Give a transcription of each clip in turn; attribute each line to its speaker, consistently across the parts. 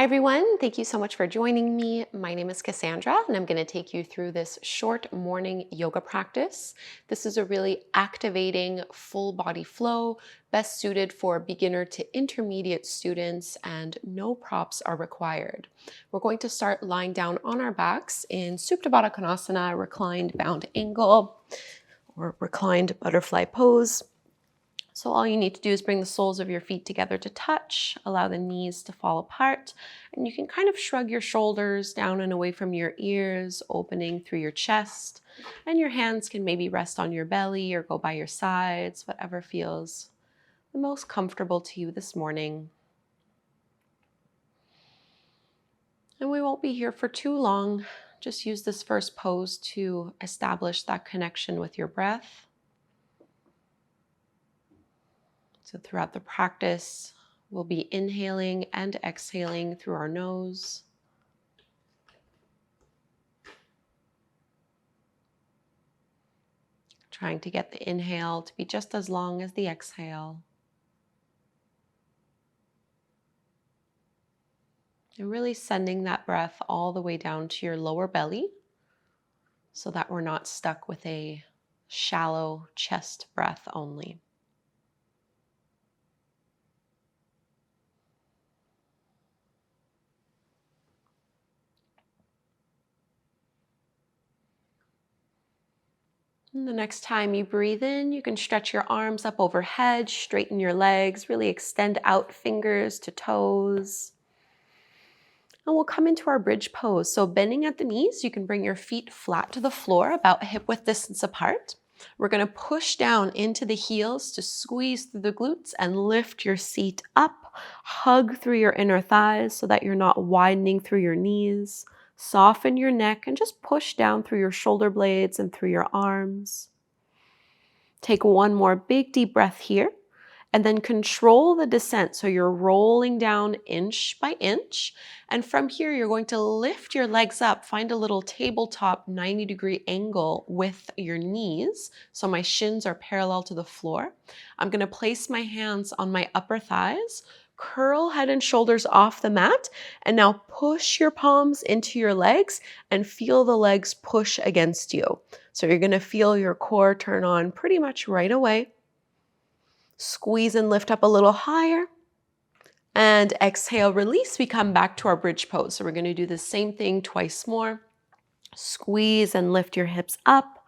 Speaker 1: everyone, thank you so much for joining me. My name is Cassandra and I'm going to take you through this short morning yoga practice. This is a really activating full body flow, best suited for beginner to intermediate students, and no props are required. We're going to start lying down on our backs in Supta Baddha Konasana, reclined bound angle, or reclined butterfly pose. So all you need to do is bring the soles of your feet together to touch, allow the knees to fall apart, and you can kind of shrug your shoulders down and away from your ears, opening through your chest, and your hands can maybe rest on your belly or go by your sides, whatever feels the most comfortable to you this morning. And we won't be here for too long. Just use this first pose to establish that connection with your breath. So throughout the practice, we'll be inhaling and exhaling through our nose. Trying to get the inhale to be just as long as the exhale. And really sending that breath all the way down to your lower belly so that we're not stuck with a shallow chest breath only. And the next time you breathe in, you can stretch your arms up overhead, straighten your legs, really extend out fingers to toes. And we'll come into our bridge pose. So bending at the knees, you can bring your feet flat to the floor, about hip width distance apart. We're going to push down into the heels to squeeze through the glutes and lift your seat up. Hug through your inner thighs so that you're not widening through your knees. Soften your neck and just push down through your shoulder blades and through your arms. Take one more big deep breath here and then control the descent. So you're rolling down inch by inch. And from here, you're going to lift your legs up, find a little tabletop 90-degree angle with your knees. So my shins are parallel to the floor. I'm going to place my hands on my upper thighs, curl head and shoulders off the mat, and now push your palms into your legs and feel the legs push against you. So you're going to feel your core turn on pretty much right away. Squeeze and lift up a little higher. And exhale, release. We come back to our bridge pose. So we're going to do the same thing twice more. Squeeze and lift your hips up.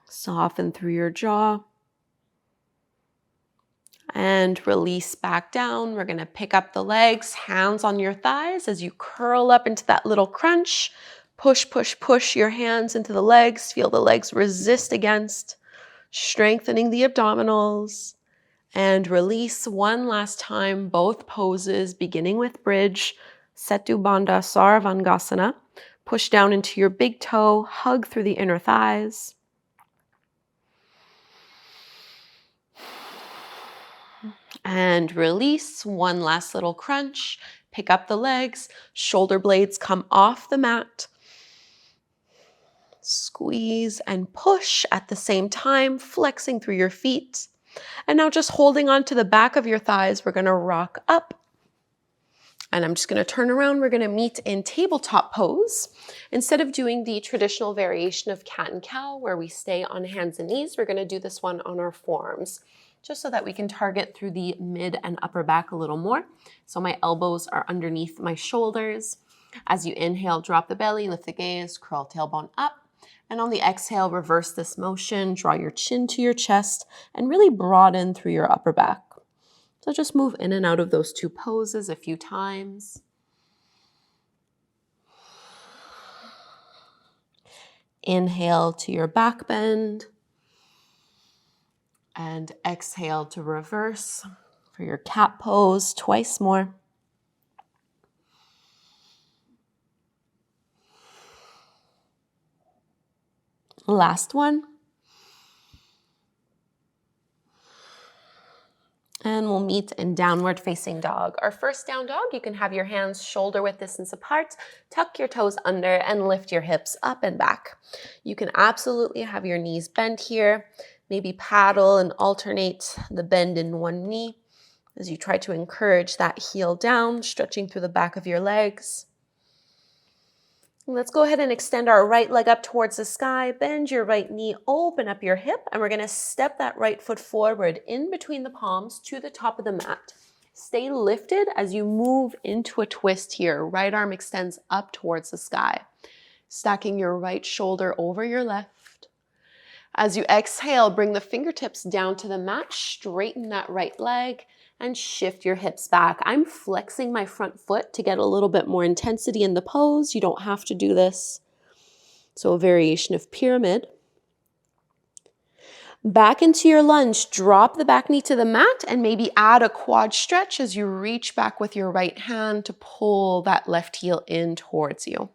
Speaker 1: Soften through your jaw. And release back down. We're going to pick up the legs, hands on your thighs as you curl up into that little crunch. Push, push, push your hands into the legs. Feel the legs resist against, strengthening the abdominals. And release one last time, both poses, beginning with bridge, Setu Bandha Sarvangasana. Push down into your big toe, hug through the inner thighs. And release, one last little crunch. Pick up the legs, shoulder blades come off the mat. Squeeze and push at the same time, flexing through your feet. And now just holding on to the back of your thighs, we're going to rock up. And I'm just going to turn around. We're going to meet in tabletop pose. Instead of doing the traditional variation of cat and cow, where we stay on hands and knees, we're going to do this one on our forearms, just so that we can target through the mid and upper back a little more. So my elbows are underneath my shoulders. As you inhale, drop the belly, lift the gaze, curl tailbone up. And on the exhale, reverse this motion, draw your chin to your chest, and really broaden through your upper back. So just move in and out of those two poses a few times. Inhale to your back bend. And exhale to reverse for your cat pose twice more. Last one. And we'll meet in downward facing dog. Our first down dog, you can have your hands shoulder width distance apart, tuck your toes under, and lift your hips up and back. You can absolutely have your knees bent here. Maybe paddle and alternate the bend in one knee. as you try to encourage that heel down, stretching through the back of your legs. Let's go ahead and extend our right leg up towards the sky. Bend your right knee, open up your hip, and we're going to step that right foot forward in between the palms to the top of the mat. Stay lifted as you move into a twist here. Right arm extends up towards the sky. Stacking your right shoulder over your left. As you exhale, bring the fingertips down to the mat, straighten that right leg, and shift your hips back. I'm flexing my front foot to get a little bit more intensity in the pose. You don't have to do this. So a variation of pyramid. Back into your lunge, drop the back knee to the mat and maybe add a quad stretch as you reach back with your right hand to pull that left heel in towards you.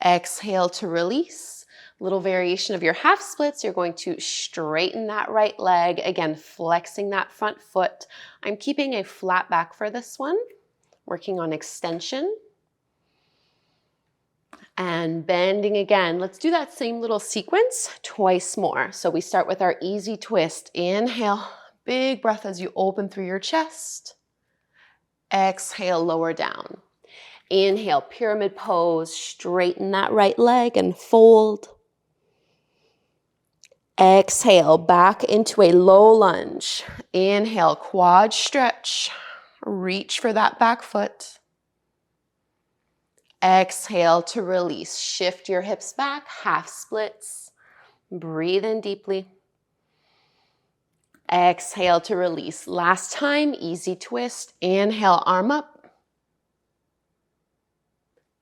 Speaker 1: Exhale to release. Little variation of your half splits. You're going to straighten that right leg. Again, flexing that front foot. I'm keeping a flat back for this one, working on extension. And bending again. Let's do that same little sequence twice more. So we start with our easy twist. Inhale, big breath as you open through your chest. Exhale, lower down. Inhale, pyramid pose, straighten that right leg and fold. Exhale, back into a low lunge. Inhale, quad stretch. Reach for that back foot. Exhale to release. Shift your hips back, half splits. Breathe in deeply. Exhale to release. Last time, easy twist. Inhale, arm up.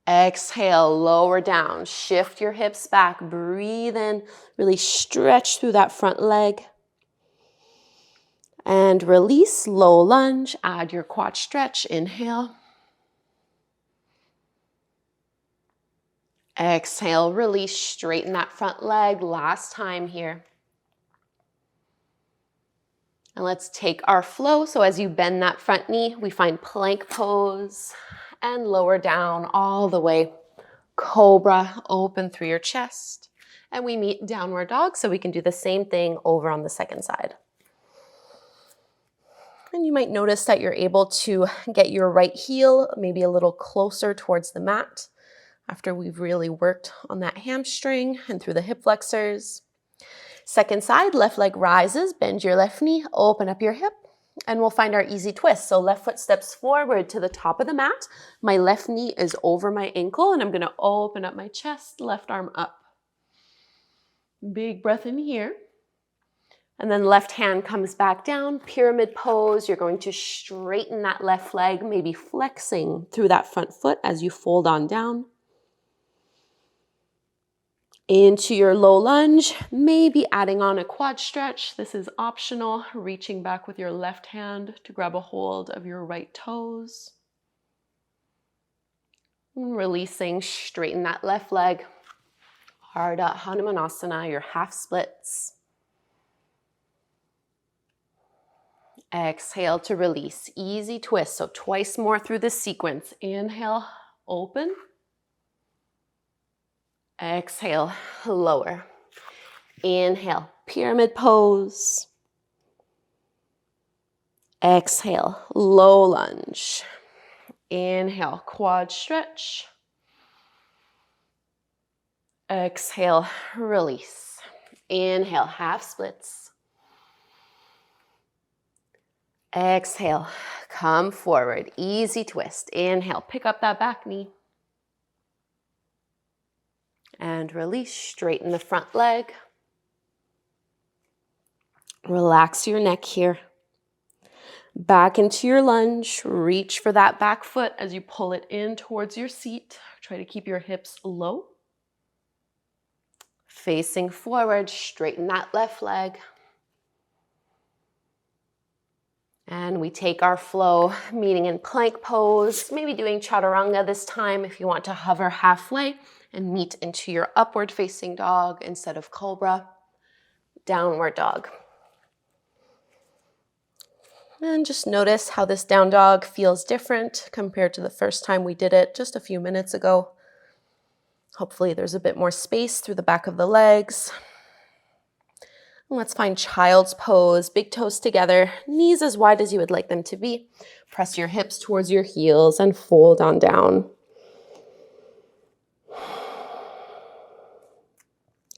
Speaker 1: Exhale, lower down. Shift your hips back. Breathe in. Really stretch through that front leg. And release, low lunge. Add your quad stretch. Inhale. Exhale, release, straighten that front leg. Last time here. And let's take our flow. So as you bend that front knee, we find plank pose and lower down all the way. Cobra, open through your chest. And we meet downward dog, so we can do the same thing over on the second side. And you might notice that you're able to get your right heel maybe a little closer towards the mat after we've really worked on that hamstring and through the hip flexors. Second side, left leg rises, bend your left knee, open up your hip, and we'll find our easy twist. So left foot steps forward to the top of the mat. My left knee is over my ankle, and I'm gonna open up my chest, left arm up. Big breath in here. And then left hand comes back down, pyramid pose. You're going to straighten that left leg, maybe flexing through that front foot as you fold on down. Into your low lunge, maybe adding on a quad stretch. This is optional, reaching back with your left hand to grab a hold of your right toes. Releasing, straighten that left leg. Ardha Hanumanasana, your half splits. Exhale to release, easy twist. So twice more through this sequence. Inhale, open. Exhale, lower. Inhale, pyramid pose. Exhale, low lunge. Inhale, quad stretch. Exhale, release. Inhale, half splits. Exhale, come forward, easy twist. Inhale, pick up that back knee. And release, straighten the front leg. Relax your neck here. Back into your lunge, reach for that back foot as you pull it in towards your seat. Try to keep your hips low. Facing forward, straighten that left leg. And we take our flow, meeting in plank pose, maybe doing chaturanga this time if you want to hover halfway and meet into your upward facing dog instead of cobra. Downward dog. And just notice how this down dog feels different compared to the first time we did it just a few minutes ago. Hopefully there's a bit more space through the back of the legs. And let's find child's pose, big toes together, knees as wide as you would like them to be. Press your hips towards your heels and fold on down.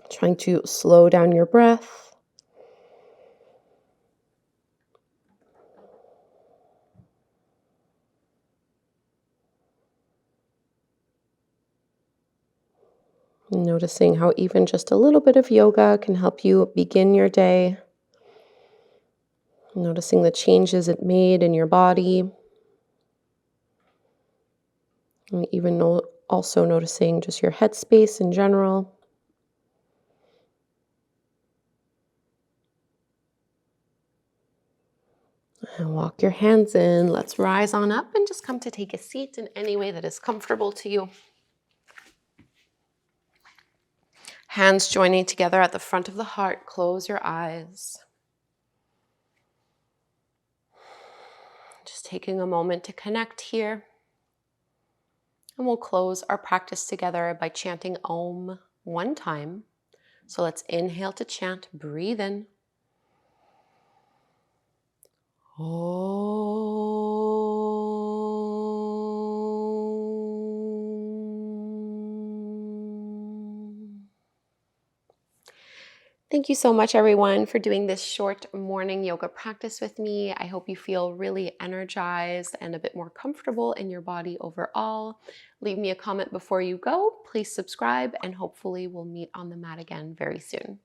Speaker 1: Trying to slow down your breath. Noticing how even just a little bit of yoga can help you begin your day. Noticing the changes it made in your body. And even also noticing just your headspace in general. And walk your hands in. Let's rise on up and just come to take a seat in any way that is comfortable to you. Hands joining together at the front of the heart. Close your eyes. Just taking a moment to connect here. And we'll close our practice together by chanting Om one time. So let's inhale to chant. Breathe in. Thank you so much, everyone, for doing this short morning yoga practice with me. I hope you feel really energized and a bit more comfortable in your body overall. Leave me a comment before you go. Please subscribe, and hopefully we'll meet on the mat again very soon.